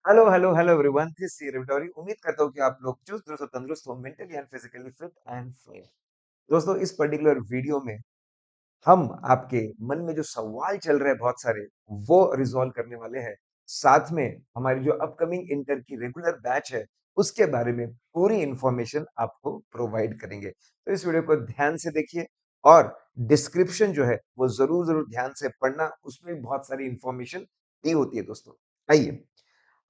Hello, hello, hello everyone, this is रिवटोरी। उम्मीद करता हूँ कि आप लोग चुस्त दुरुस्त और तंदुरुस्त हो, mentally and physically fit and fine. दोस्तों, इस पर्टिकुलर वीडियो में हम आपके मन में जो सवाल चल रहे हैं बहुत सारे, वो रिजॉल्व करने वाले हैं। साथ में हमारी जो अपकमिंग इंटर की रेगुलर बैच है, उसके बारे में पूरी इंफॉर्मेशन आपको प्रोवाइड करेंगे। तो इस वीडियो को ध्यान से देखिए और डिस्क्रिप्शन जो है, वो ज़रूर ध्यान से पढ़ना, उसमें भी बहुत सारी इंफॉर्मेशन दी होती है दोस्तों। आइए,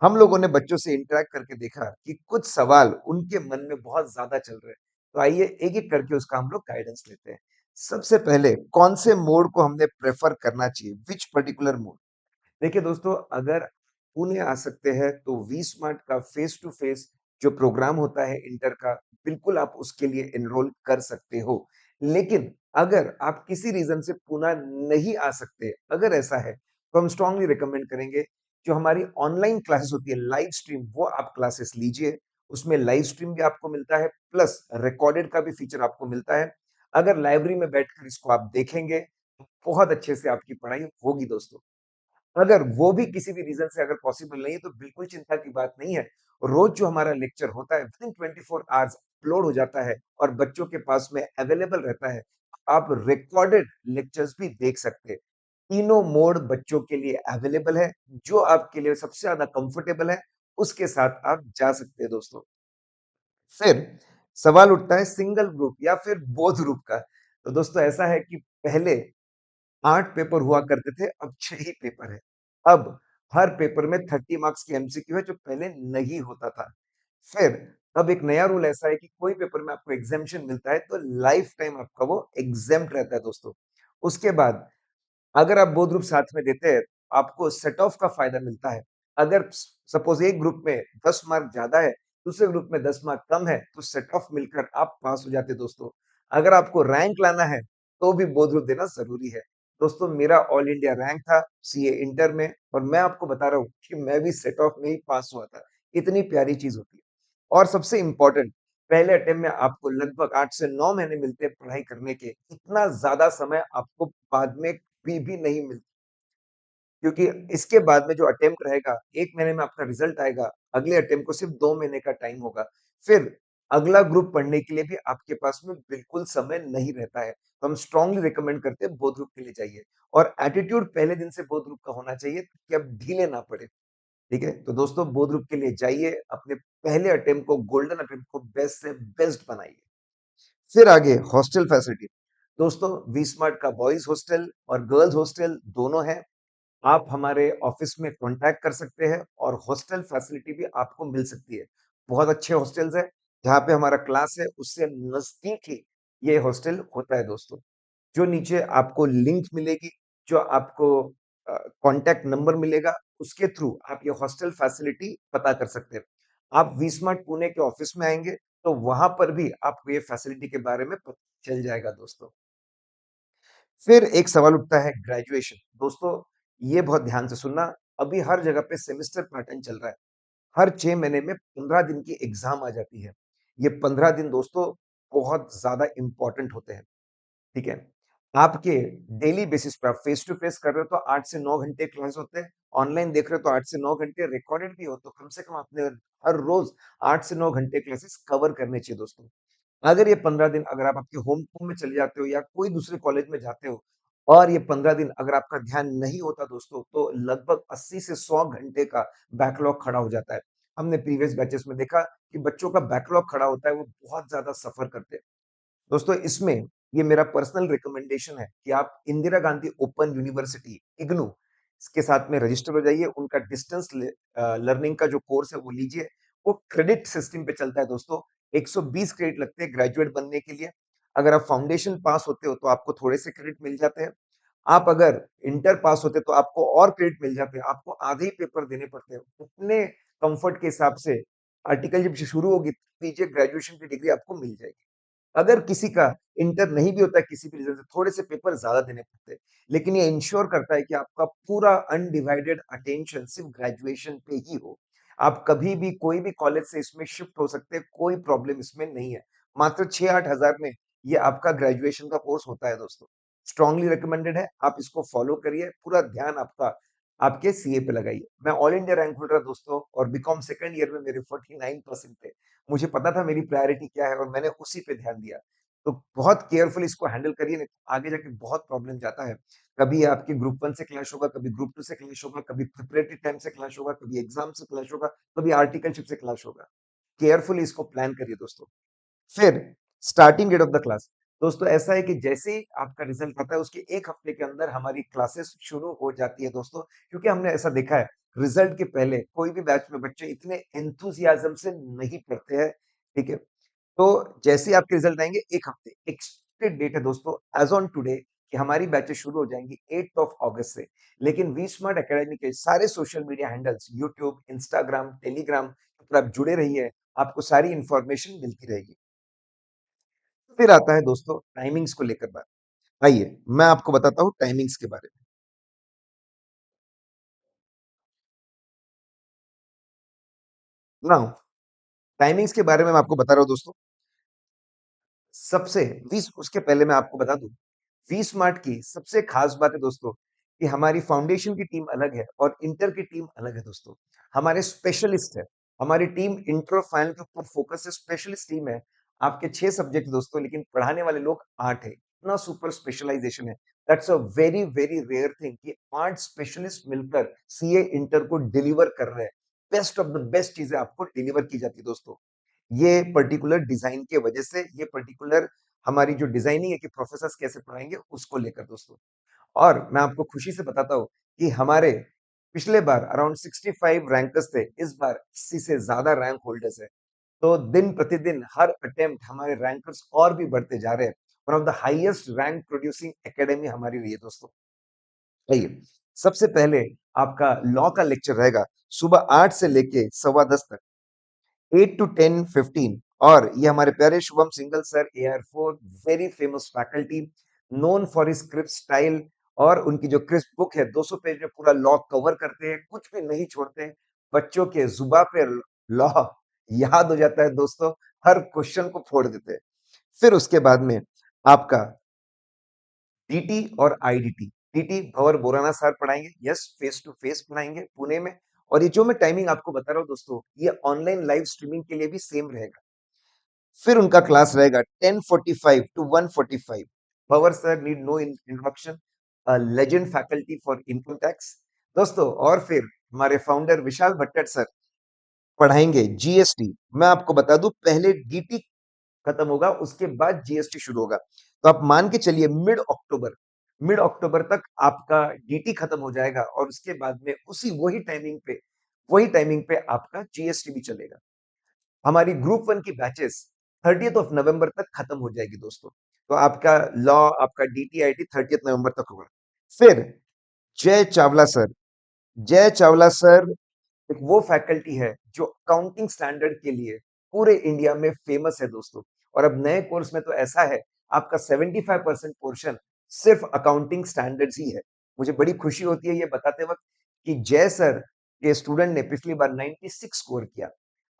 हम लोगों ने बच्चों से इंटरैक्ट करके देखा कि कुछ सवाल उनके मन में बहुत ज़्यादा चल रहे हैं। तो आइए एक-एक करके उसका हम लोग गाइडेंस लेते हैं। सबसे पहले कौन से मोड को हमने प्रेफ़र करना चाहिए? Which particular mode? देखिए दोस्तों, अगर पुणे आ सकते हैं तो वी स्मार्ट का फेस टू फेस जो प्रोग्राम होता है इंटर का, बिल्कुल आप उसके लिए एनरोल कर सकते हो। लेकिन अगर आप किसी रीज़न से पुणे नहीं आ सकते, अगर ऐसा है, तो हम स्ट्रांगली रिकमेंड करेंगे जो हमारी ऑनलाइन क्लासेस होती है, लाइव स्ट्रीम, वो आप क्लासेस लीजिए। उसमें लाइव स्ट्रीम भी आपको मिलता है, प्लस रिकॉर्डेड का भी फीचर आपको मिलता है। अगर लाइब्रेरी में बैठकर इसको आप देखेंगे, तो बहुत अच्छे से आपकी पढ़ाई होगी दोस्तों। अगर वो भी किसी भी रीज़न से अगर पॉसिबल नहीं है, तो बिल्कुल चिंता की बात नहीं है। रोज़ जो हमारा लेक्चर होता है, विथिन 24 आवर्स अपलोड हो जाता है और बच्चों के पास में अवेलेबल रहता है। आप रिकॉर्डेड लेक्चर्स भी देख सकते हैं। तीनों मोड बच्चों के लिए अवेलेबल है, जो आपके लिए सबसे ज़्यादा कंफर्टेबल है, उसके साथ आप जा सकते हैं दोस्तों। फिर सवाल उठता है सिंगल ग्रुप या फिर बोथ ग्रुप का। तो दोस्तों ऐसा है कि पहले 8 पेपर हुआ करते थे, अब 6 ही पेपर है। अब हर पेपर में 30 मार्क्स की एमसीक्यू है, जो पहले नहीं होता था। फिर अब एक नया रूल ऐसा है कि कोई पेपर में आपको एग्ज़ेम्पशन मिलता है, तो लाइफ टाइम आपका वो एग्ज़ेम्प्ट रहता है दोस्तों। उसके बाद अगर आप 2 ग्रुप साथ में देते हैं, आपको सेट ऑफ का फ़ायदा मिलता है। अगर सपोज़ एक ग्रुप में 10 मार्क ज़्यादा है, दूसरे ग्रुप में 10 मार्क कम है, तो सेट ऑफ मिलकर आप पास हो जाते हैं दोस्तों। अगर आपको रैंक लाना है, तो भी 2 ग्रुप देना ज़रूरी है। दोस्तों, मेरा ऑल इंडिया रैंक था सीए इंटर में और मैं आपको बता रहा हूँ कि मैं भी सेट ऑफ में ही पास हुआ था। इतनी प्यारी चीज़ होती है। और सबसे इम्पोर्टेंट, पहले अटेम्प्ट में आपको लगभग 8 से 9 महीने मिलते हैं पढ़ाई करने के। इतना ज़्यादा समय आपको बाद में भी नहीं मिलता, क्योंकि इसके बाद में जो अटेम्प्ट रहेगा, 1 महीने में आपका रिज़ल्ट आएगा, अगले अटेम्प्ट को सिर्फ़ 2 महीने का टाइम होगा। फिर अगला ग्रुप पढ़ने के लिए भी आपके पास में बिल्कुल समय नहीं रहता है। तो हम स्ट्रांगली रिकमेंड करते हैं बोथ ग्रुप के लिए जाइए और एटीट्यूड पहले दिन से बोथ ग्रुप का होना चाहिए कि आप ढीले ना पड़े, ठीक है? तो दोस्तों बोथ ग्रुप के लिए जाइए, अपने पहले अटेम्प्ट को, गोल्डन अटेम्प्ट को बेस्ट से बेस्ट बनाइए। फिर आगे हॉस्टल फैसिलिटी। दोस्तों, वी स्मार्ट का बॉयज़ हॉस्टल और गर्ल्स हॉस्टल दोनों है। आप हमारे ऑफिस में कॉन्टैक्ट कर सकते हैं और हॉस्टल फैसिलिटी भी आपको मिल सकती है। बहुत अच्छे हॉस्टल्स हैं, जहाँ पे हमारा क्लास है, उससे नज़दीक ही ये हॉस्टल होता है दोस्तों। जो नीचे आपको लिंक मिलेगी, जो आपको कॉन्टैक्ट नंबर मिलेगा, उसके थ्रू आप ये हॉस्टल फैसिलिटी पता कर सकते हैं। आप वी स्मार्ट पुणे के ऑफिस में आएँगे, तो वहाँ पर भी आपको ये फैसिलिटी के बारे में पता चल जाएगा दोस्तों। फिर एक सवाल उठता है ग्रेजुएशन। दोस्तों, ये बहुत ध्यान से सुनना, अभी हर जगह पे सेमेस्टर पैटर्न चल रहा है। हर 6 महीने में 15 दिन की एग्ज़ाम आ जाती है। ये 15 दिन दोस्तों बहुत ज़्यादा इम्पोर्टेंट होते हैं, ठीक है? आपके डेली बेसिस पे आप फेस टू फेस कर रहे हो तो 8 से 9 घंटे क्लास होते हैं, ऑनलाइन देख रहे हो तो 8 से 9 घंटे रिकॉर्डेड भी हो, तो कम से कम आपने हर रोज़ 8 से 9 घंटे क्लासेस कवर करने चाहिए दोस्तों। अगर ये 15 दिन अगर आप आपके होम टाउन में चले जाते हो या कोई दूसरे कॉलेज में जाते हो और ये 15 दिन अगर आपका ध्यान नहीं होता दोस्तों, तो लगभग 80 से 100 घंटे का बैकलॉग खड़ा हो जाता है। हमने प्रीवियस बैचेस में देखा कि बच्चों का बैकलॉग खड़ा होता है, वो बहुत ज़्यादा सफ़र करते हैं। दोस्तों, इसमें ये मेरा पर्सनल रिकमेंडेशन है कि आप इंदिरा गांधी ओपन यूनिवर्सिटी इग्नू इसके साथ में रजिस्टर हो जाइए। उनका डिस्टेंस लर्निंग का जो कोर्स है वो लीजिए। वो क्रेडिट सिस्टम पे चलता है दोस्तों। 120 क्रेडिट लगते हैं ग्रेजुएट बनने के लिए। अगर आप फाउंडेशन पास होते हो तो आपको थोड़े से क्रेडिट मिल जाते हैं। आप अगर इंटर पास होते तो आपको और क्रेडिट मिल जाते हैं। आपको आधे ही पेपर देने पड़ते हैं। उतने कंफर्ट के हिसाब से आर्टिकल जब शुरू होगी, दीजिए, ग्रेजुएशन की डिग्री आपको मिल जाएगी। अगर किसी का इंटर नहीं भी होता है किसी भी रीज़न से, थोड़े से पेपर ज़्यादा देने पड़ते हैं। लेकिन ये इंश्योर करता है कि आपका पूरा अनडिवाइडेड अटेंशन सिर्फ़ ग्रेजुएशन पे ही हो। आप कभी भी कोई भी कॉलेज से इसमें शिफ्ट हो सकते हैं, कोई प्रॉब्लम इसमें नहीं है। मात्र 6-8 हज़ार में ये आपका ग्रेजुएशन का कोर्स होता है दोस्तों। स्ट्रांगली रिकमेंडेड है, आप इसको फ़ॉलो करिए, पूरा ध्यान आपका आपके सीए पे लगाइए। मैं ऑल इंडिया रैंक होल्डर दोस्तों और बीकॉम सेकंड ईयर में मेरे 49% थे। मुझे पता था मेरी प्रायोरिटी क्या है और मैंने उसी पे ध्यान दिया। तो बहुत केयरफुल इसको हैंडल करिए, नहीं तो आगे जाके बहुत प्रॉब्लम जाता है। कभी आपके ग्रुप 1 से क्लैश होगा, कभी ग्रुप 2 से क्लैश होगा, कभी प्रिपरेटरी टाइम से क्लैश होगा, कभी एग्जाम से क्लैश होगा, कभी आर्टिकलशिप से क्लैश होगा। केयरफुली इसको प्लान करिए दोस्तों। फिर starting date of the class. दोस्तों ऐसा है कि जैसे ही आपका रिजल्ट आता है उसके 1 हफ्ते के अंदर हमारी क्लासेस शुरू हो जाती है दोस्तों, क्योंकि हमने ऐसा देखा है रिजल्ट के पहले कोई भी बैच में बच्चे इतने एंथुसियाज्म से नहीं पढ़ते हैं, ठीक है? तो जैसे ही आपके रिजल्ट आएँगे 1 हफ्ते एक्सपेक्टेड डेट है दोस्तों एज़ ऑन टुडे कि हमारी बैचेस शुरू हो जाएँगी 8th ऑफ अगस्त से। लेकिन वी स्मार्ट अकेडमी के सारे social media handles YouTube, Instagram, Telegram पर आप जुड़े रहिए, आपको सारी इन्फॉर्मेशन मिलती रहेगी। फिर आता है दोस्तों टाइमिंग्स को लेकर बात। आइए, मैं आपको बताता हूँ टाइमिंग्स के बारे में। नाउ टाइमिंग्स के बारे में मैं आपको बता रहा हूँ दोस्तों। सबसे 20 उसके पहले मैं आपको बता दूँ, वी स्मार्ट की सबसे खास बात है दोस्तों कि हमारी फाउंडेशन की टीम अलग है और इंटर की टीम अलग है दोस्तों। हमारे स्पेशलिस्ट है, हमारी टीम इंटर और फाइनल के ऊपर फोकस है, स्पेशलिस्ट टीम है। आपके 6 सब्जेक्ट दोस्तों लेकिन पढ़ाने वाले लोग 8 है। इतना सुपर स्पेशलाइजेशन है। That's a very very rare thing कि 8 स्पेशलिस्ट मिलकर सीए इंटर को डिलीवर कर रहे हैं। बेस्ट ऑफ द बेस्ट चीजें आपको डिलीवर की जाती है दोस्तों। ये पर्टिकुलर डिजाइन के वजह से, ये पर्टिकुलर हमारी जो डिजाइनिंग है कि प्रोफेसर्स कैसे पढ़ाएंगे उसको लेकर दोस्तों। और मैं आपको खुशी से बताता हूँ कि हमारे पिछले बार अराउंड 65 रैंकर्स थे, इस बार 80 से ज्यादा रैंक होल्डर्स है। तो दिन प्रतिदिन हर अटेम्प्ट हमारे रैंकर्स और भी बढ़ते जा रहे हैं। One of the highest rank producing academy हमारी रही है दोस्तों। आइए, सबसे पहले आपका लॉ का लेक्चर रहेगा सुबह 8 से लेके सवा 10 तक। 8 to 10, 15 और ये हमारे प्यारे Shubham single sir AR4 very famous faculty known for his crisp style और उनकी जो क्रिस्प बुक है 200 पेज में पूरा लॉ कवर करते हैं, कुछ भी नहीं छोड़ते हैं। बच्चों के जुबा पे लॉ याद हो जाता है दोस्तों, हर क्वेश्चन को फोड़ देते हैं। फिर उसके बाद में आपका डीटी और आईडीटी। डीटी भंवर बोराना सर पढ़ाएंगे, यस फेस टू फेस पढ़ाएंगे पुणे में। और ये जो मैं टाइमिंग आपको बता रहा हूँ दोस्तों, ये ऑनलाइन लाइव स्ट्रीमिंग के लिए भी सेम रहेगा। फिर उनका क्लास रहेगा 10:45 to 1:45। Bhanwar sir need no introduction, legend faculty for income tax दोस्तों। और फिर हमारे फाउंडर विशाल भट्टर सर पढ़ाएंगे जीएसटी। मैं आपको बता दूं पहले डीटी खत्म होगा उसके बाद जीएसटी शुरू होगा। तो आप मान के चलिए मिड अक्टूबर तक आपका डीटी खत्म हो जाएगा और उसके बाद में उसी वही टाइमिंग पे आपका जीएसटी भी चलेगा। हमारी ग्रुप 1 की बैचेस 30th ऑफ नवंबर तक खत्म हो जाएगी दोस्तों। तो आपका लॉ, आपका डीटीआईटी 30th नवंबर तक होगा। फिर जय चावला सर, जय चावला सर एक वो फैकल्टी है जो अकाउंटिंग स्टैंडर्ड के लिए पूरे इंडिया में फेमस है दोस्तों। और अब नए कोर्स में तो ऐसा है, आपका 75% पोर्शन सिर्फ अकाउंटिंग स्टैंडर्ड्स ही है। मुझे बड़ी खुशी होती है ये बताते वक्त कि जय सर के स्टूडेंट ने पिछली बार 96 स्कोर किया।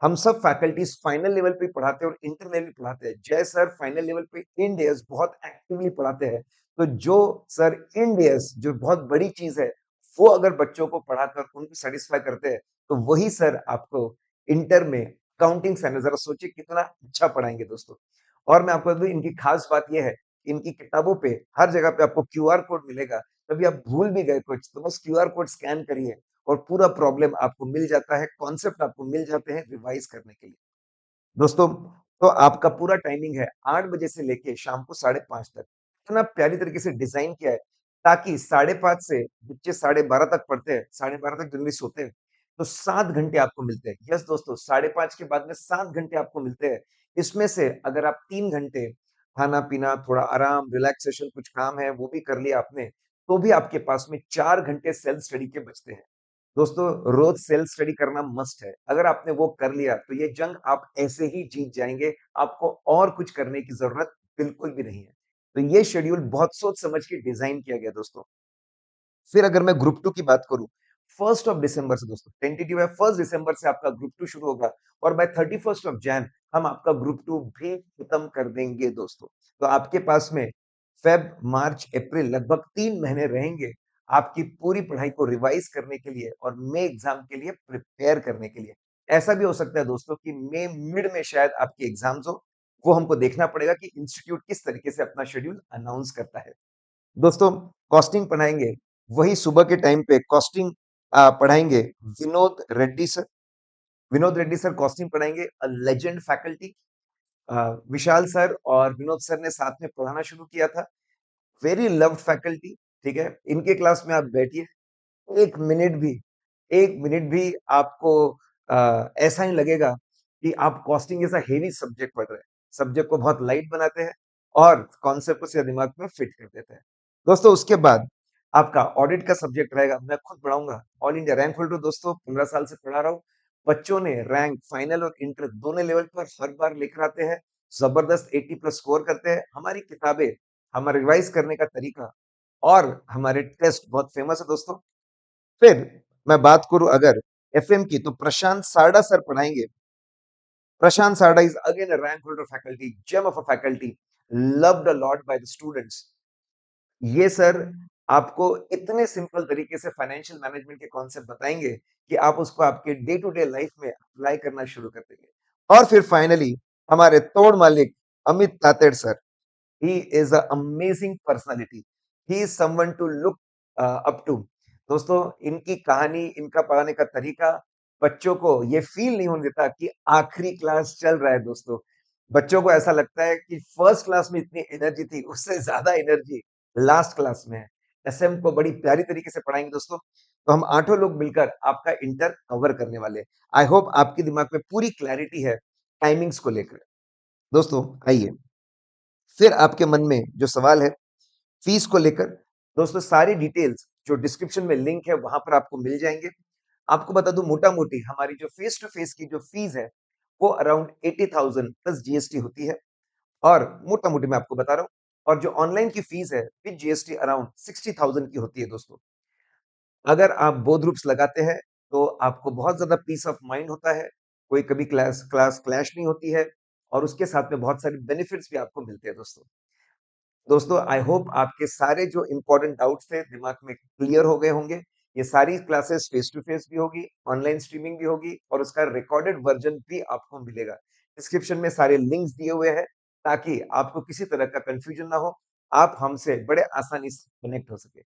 हम सब फैकल्टीज फाइनल लेवल पे पढ़ाते हैं और इंटर लेवल पढ़ाते हैं। जय सर फाइनल लेवल पे इंड एएस बहुत एक्टिवली पढ़ाते हैं। तो जो सर इंड एएस जो बहुत बड़ी चीज है, वो अगर बच्चों को पढ़ाकर उनको सेटिस्फाई करते हैं, तो वही सर आपको इंटर में काउंटिंग स्टैंडर्ड, जरा सोचिए कितना अच्छा पढ़ाएंगे दोस्तों। और मैं आपको बता दूं इनकी खास बात यह है, इनकी किताबों पे हर जगह पे आपको क्यूआर कोड मिलेगा। कभी आप भूल भी गए कुछ तो बस क्यूआर कोड स्कैन करिए और पूरा प्रॉब्लम आपको मिल जाता है, कॉन्सेप्ट आपको मिल जाते हैं रिवाइज करने के लिए। दोस्तों तो आपका पूरा टाइमिंग है 8 बजे से लेके शाम को 5:30 तक। इतना प्यारी तरीके से डिजाइन किया है ताकि 5:30 से बच्चे 12:30 तक पढ़ते हैं, 12:30 तक जनरली सोते हैं। तो 7 घंटे आपको मिलते हैं। यस दोस्तों, 5:30 के बाद में 7 घंटे आपको मिलते हैं। इसमें से अगर आप 3 घंटे खाना-पीना, थोड़ा आराम, रिलैक्सेशन कुछ काम है वो भी कर लिया आपने, तो भी आपके पास में 4 घंटे सेल्फ स्टडी के बचते हैं। दोस्तों रोज सेल्फ स्टडी करना मस्ट है। अगर आपने वो कर लिया तो ये जंग आप ऐसे ही जीत जाएंगे। आपको और कुछ करने की जरूरत बिल्कुल भी नहीं है। तो ये शेड्यूल बहुत सोच समझ के डिजाइन किया गया दोस्तों। फिर अगर मैं ग्रुप 2 की बात करूं, 1st ऑफ दिसंबर से दोस्तों टेंटेटिव है 1st दिसंबर से आपका ग्रुप 2 शुरू होगा और बाय 31st ऑफ जैन हम आपका ग्रुप 2 भी खत्म कर देंगे दोस्तों। तो आपके पास में फेब, मार्च, अप्रैल लगभग 3 महीने रहेंगे आपकी पूरी पढ़ाई को रिवाइज़ करने के लिए और मई एग्ज़ाम के लिए प्रिपेयर करने के लिए। ऐसा भी हो सकता है दोस्तों कि मई मिड में शायद आपके एग्ज़ाम्स हो, वो हमको देखना पड़ेगा कि इंस्टीट्यूट किस तरीके से अपना शेड्यूल अनाउंस करता है। दोस्तों, कॉस्टिंग पढ़ाएँगे, वही सुबह के टाइम पे कॉस्टिंग पढ़ाएँगे Vinod Reddy sir. Vinod Reddy sir costing पढ़ाएँगे, लेजेंड फैकल्टी। विशाल सर और विनोद सर ने साथ में पढ़ाना शुरू किया था। वेरी लव्ड फैकल्टी, ठीक है? इनके क्लास में आप बैठिए, 1 मिनट भी 1 मिनट भी आपको ऐसा नहीं लगेगा कि आप कॉस्टिंग जैसा हेवी सब्जेक्ट पढ़ रहे हैं। सब्जेक्ट को बहुत लाइट बनाते हैं और कॉन्सेप्ट को सीधा दिमाग में फिट कर देते हैं। दोस्तों उसके बाद आपका ऑडिट का सब्जेक्ट रहेगा, मैं खुद पढ़ाऊँगा। ऑल इंडिया रैंक होल्डर दोस्तों 15 साल से पढ़ा रहा हूँ। बच्चों ने रैंक फाइनल और इंटर दोनों लेवल पर हर बार लेकर आते हैं। ज़बरदस्त 80 प्लस स्कोर करते हैं। हमारी किताबें, हमारा रिवाइज़ करने का तरीका और हमारे टेस्ट बहुत फेमस है दोस्तों। फिर मैं बात करूँ अगर एफएम की तो प्रशांत सारडा सर पढ़ाएँगे। Prashant Sarda is again a rank holder faculty, gem of a faculty, loved a lot by the students. ये सर आपको इतने सिंपल तरीके से फाइनेंशियल मैनेजमेंट के कॉन्सेप्ट बताएँगे कि आप उसको आपके डे टू डे लाइफ में अप्लाई करना शुरू कर देंगे। और फिर फाइनली हमारे तोड़ मालिक Amit Tated sir. He is an amazing personality. He is someone to look up to. दोस्तों इनकी कहानी, इनका पढ़ाने का तरीका बच्चों को ये फील नहीं होने देता कि आखिरी क्लास चल रहा है दोस्तों। बच्चों को ऐसा लगता है कि फर्स्ट क्लास में इतनी एनर्जी थी, उससे ज़्यादा एनर्जी लास्ट क्लास में है। एसएम को बड़ी प्यारी तरीके से पढ़ाएँगे दोस्तों। तो हम आठों लोग मिलकर आपका इंटर कवर करने वाले हैं। आई होप आपके दिमाग में पूरी क्लैरिटी है टाइमिंग्स को लेकर। दोस्तों आइए फिर आपके मन में जो सवाल है फीस को लेकर, दोस्तों सारी डिटेल्स जो डिस्क्रिप्शन में लिंक है वहां पर आपको मिल जाएंगे। आपको बता दूं मोटा मोटी हमारी जो फेस टू फेस की जो फीस है वो अराउंड 80,000 प्लस जीएसटी होती है। और मोटा मोटी मैं आपको बता रहा हूँ। और जो ऑनलाइन की फीस है विद जीएसटी अराउंड 60,000 की होती है दोस्तों। अगर आप बोथ ग्रुप्स लगाते हैं तो आपको बहुत ज्यादा पीस ऑफ माइंड होता है। कोई कभी क्लास क्लास क्लैश नहीं होती है। और उसके साथ में बहुत सारे बेनिफिट्स भी आपको मिलते हैं दोस्तों। दोस्तों आई होप आपके सारे जो इंपॉर्टेंट डाउट्स थे दिमाग में क्लियर हो गए होंगे। ये सारी क्लासेस फेस टू फेस भी होगी, ऑनलाइन स्ट्रीमिंग भी होगी और उसका रिकॉर्डेड वर्जन भी आपको मिलेगा। डिस्क्रिप्शन में सारे लिंक्स दिए हुए हैं ताकि आपको किसी तरह का कंफ्यूजन ना हो। आप हमसे बड़े आसानी से कनेक्ट हो सके।